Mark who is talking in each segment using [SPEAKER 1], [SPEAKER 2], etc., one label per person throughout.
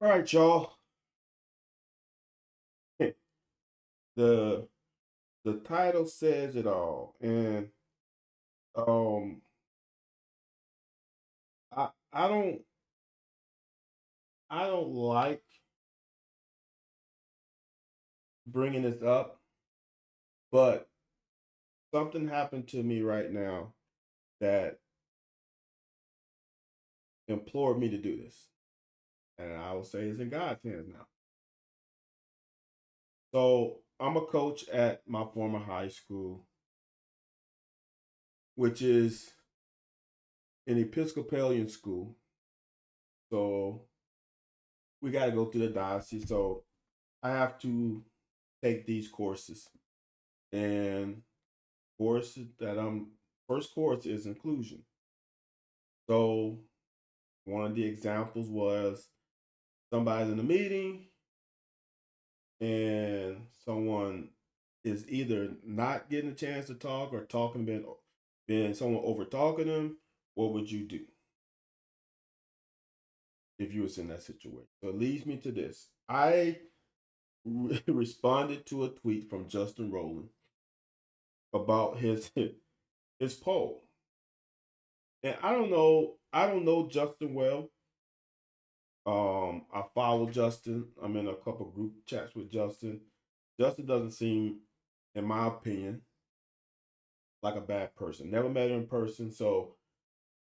[SPEAKER 1] All right, y'all. The the title says it all, and um, I don't like bringing this up, but something happened to me right now that implored me to do this, and I will say it's in God's hands now. So I'm a coach at my former high school, which is an Episcopalian school. So we got to go through the diocese. So I have to take these courses. And course that I'm first course is inclusion. So one of the examples was somebody's in a meeting and someone is either not getting a chance to talk or talking been someone over talking them. What would you do if you was in that situation? So it leads me to this. I responded to a tweet from Justin Rowland about his poll. And I don't know Justin well. I follow Justin. I'm in a couple group chats with Justin. Justin doesn't seem, in my opinion, like a bad person. Never met him in person, so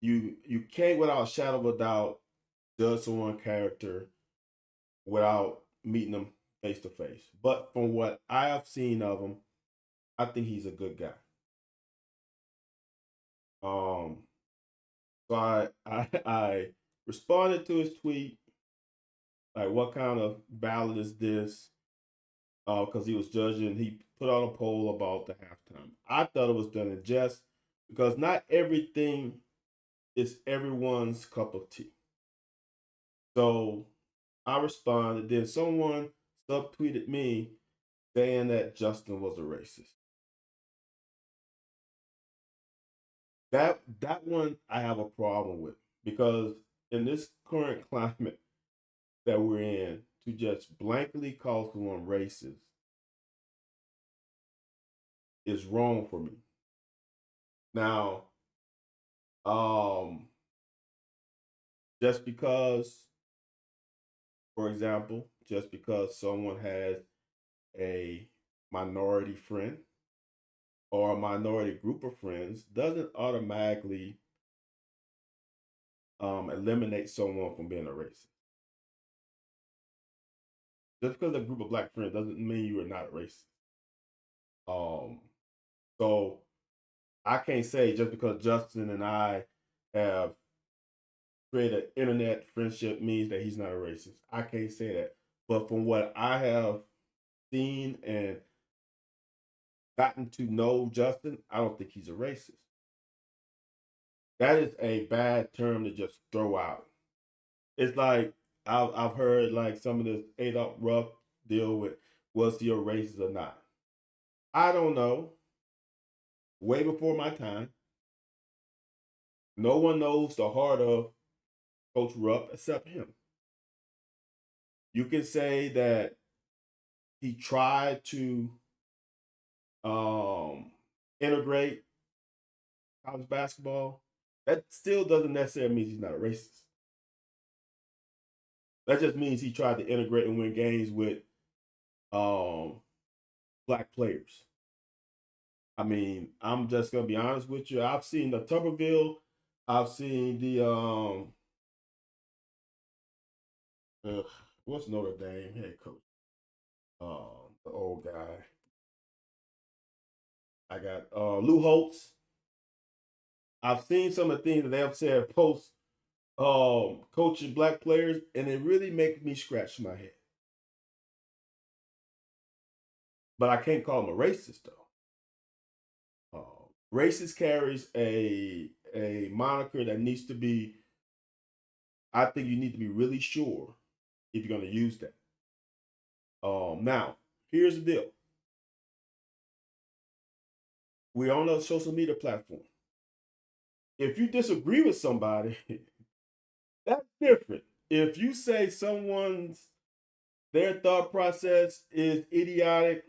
[SPEAKER 1] you can't without a shadow of a doubt judge someone's character without meeting them face to face. But from what I have seen of him, I think he's a good guy. Um, so I responded to his tweet like, what kind of ballot is this? Because he was judging. He put out a poll about the halftime. I thought it was done in jest because not everything is everyone's cup of tea. So I responded. Then someone subtweeted me saying that Justin was a racist. That one I have a problem with because in this current climate that we're in, to just blankly call someone racist is wrong for me. Now, um, just because, for example, just because someone has a minority friend or a minority group of friends doesn't automatically eliminate someone from being a racist. Just because a group of black friends doesn't mean you are not a racist. Um, so I can't say just because Justin and I have created an internet friendship means that he's not a racist. I can't say that. But from what I have seen and gotten to know Justin, I don't think he's a racist. That is a bad term to just throw out. It's like I've heard like some of this Adolph Rupp deal with was he a racist or not. I don't know. Way before my time, no one knows the heart of Coach Rupp except him. You can say that he tried to um, integrate college basketball. That still doesn't necessarily mean he's not a racist. That just means he tried to integrate and win games with um, black players. I mean, I'm just gonna be honest with you. I've seen the Tuberville. I've seen the uh, what's Notre Dame head coach? The old guy. I got Lou Holtz. I've seen some of the things that they have said post coaching black players, and it really makes me scratch my head. But I can't call him a racist though. Racist carries a moniker that needs to be. I think you need to be really sure if you're going to use that. Now, here's the deal. We're on a social media platform. If you disagree with somebody, that's different. if you say their thought process is idiotic,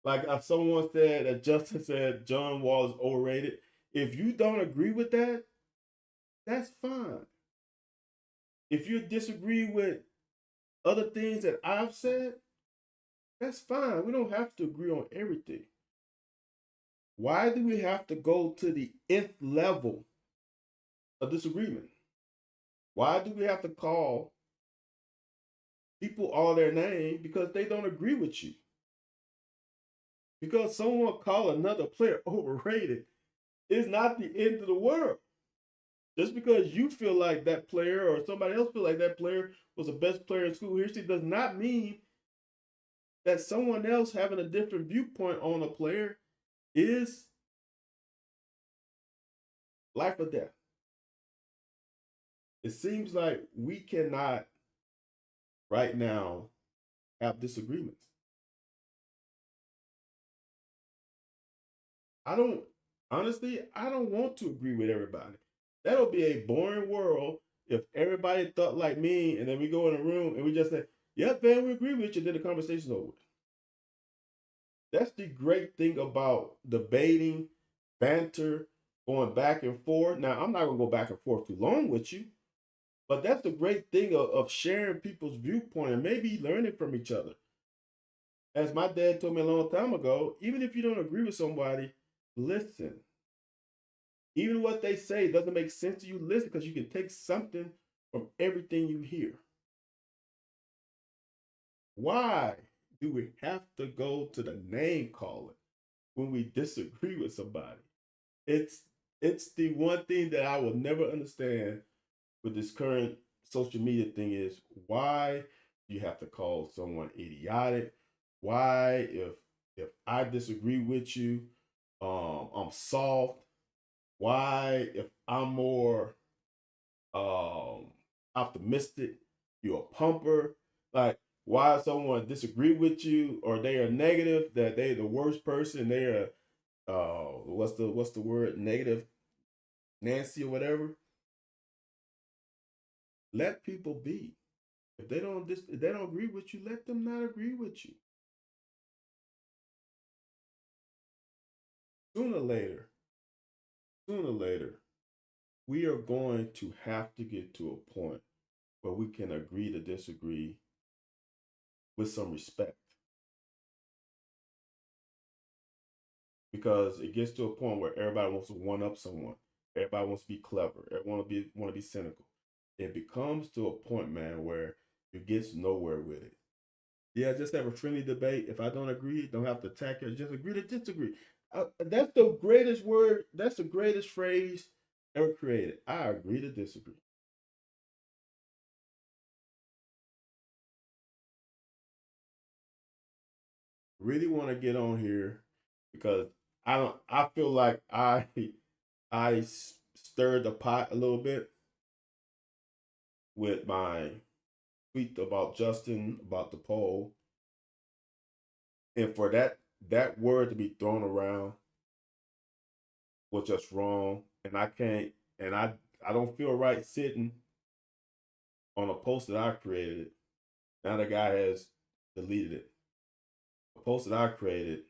[SPEAKER 1] like someone said that Justin said John Wall is overrated. If you don't agree with that, that's fine. If you disagree with other things that I've said, that's fine. We don't have to agree on everything. Why do we have to go to the nth level of disagreement? Why do we have to call people all their name because they don't agree with you? Because someone call another player overrated is not the end of the world. Just because you feel like that player or somebody else feel like that player was the best player in school history does not mean that someone else having a different viewpoint on a player is life or death. It seems like we cannot right now have disagreements. I don't want to agree with everybody. That'll be a boring world if everybody thought like me and then we go in a room and we just say, yep, man, we agree with you, then the conversation's over. That's the great thing about debating, banter, going back and forth. Now, I'm not going to go back and forth too long with you, but that's the great thing of sharing people's viewpoint and maybe learning from each other. As my dad told me a long time ago, even if you don't agree with somebody, listen. Even what they say doesn't make sense to you, listen, because you can take something from everything you hear. Why do we have to go to the name calling when we disagree with somebody? It's it's the one thing that I will never understand with this current social media thing is why you have to call someone idiotic. Why if I disagree with you, I'm soft. Why if I'm more um optimistic, you're a pumper. Like why someone disagree with you or they are negative that they're the worst person, they are what's the word, negative Nancy or whatever. Let people be. If they don't agree with you, let them not agree with you. Sooner or later, sooner or later, we are going to have to get to a point where we can agree to disagree with some respect. Because it gets to a point where everybody wants to one up someone. Everybody wants to be clever. Everyone want to be cynical. It becomes to a point, man, where it gets nowhere with it. Yeah, just have a friendly debate. If I don't agree, don't have to attack it. Just agree to disagree. That's the greatest word. That's the greatest phrase ever created. I agree to disagree. Really want to get on here because I don't. I feel like I stirred the pot a little bit with my tweet about Justin about the poll, and for that word to be thrown around was just wrong, and I can't, and I don't feel right sitting on a post that I created. Now the guy has deleted it. A post that I created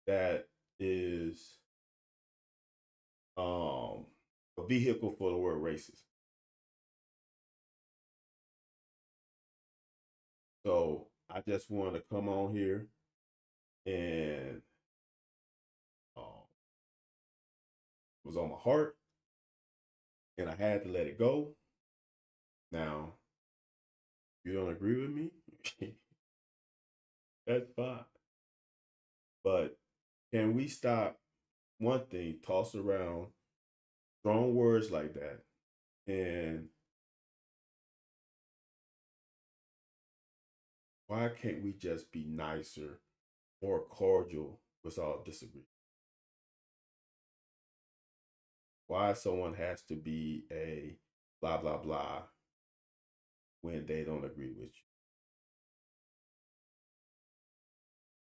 [SPEAKER 1] that is um a vehicle for the word racist. So I just wanted to come on here and um, it was on my heart, and I had to let it go. Now, you don't agree with me? That's fine. But can we stop one thing, toss around strong words like that? And why can't we just be nicer, more cordial with our disagreement? Why someone has to be a blah, blah, blah when they don't agree with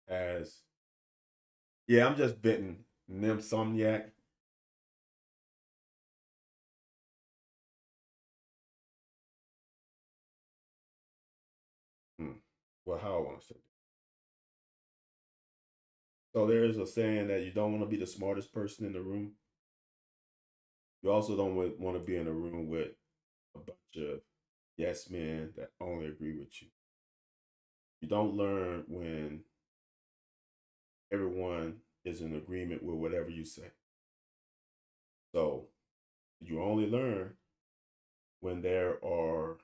[SPEAKER 1] you? As, yeah, I'm just venting. Nimsomniac. Well, how I want to say it. So there is a saying that you don't want to be the smartest person in the room. You also don't want to be in a room with a bunch of yes men that only agree with you. You don't learn when everyone is in agreement with whatever you say. So you only learn when there are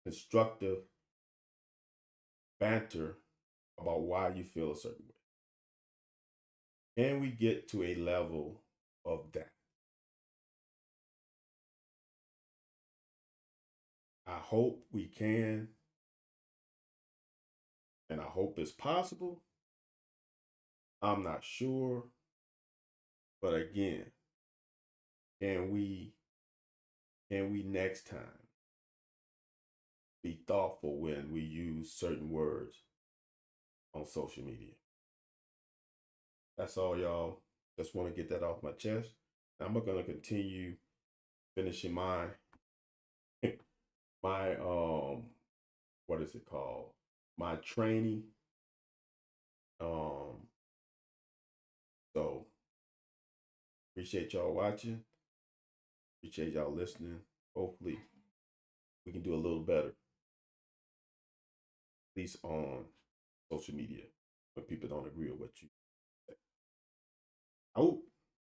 [SPEAKER 1] constructive banter about why you feel a certain way. Can we get to a level of that? I hope we can, and I hope it's possible. I'm not sure, but again, can we next time be thoughtful when we use certain words on social media? That's all, y'all. Just want to get that off my chest. I'm gonna continue finishing my what is it called? My training. Um, so appreciate y'all watching. Appreciate y'all listening. Hopefully we can do a little better, at least on social media when people don't agree with what you say. I hope.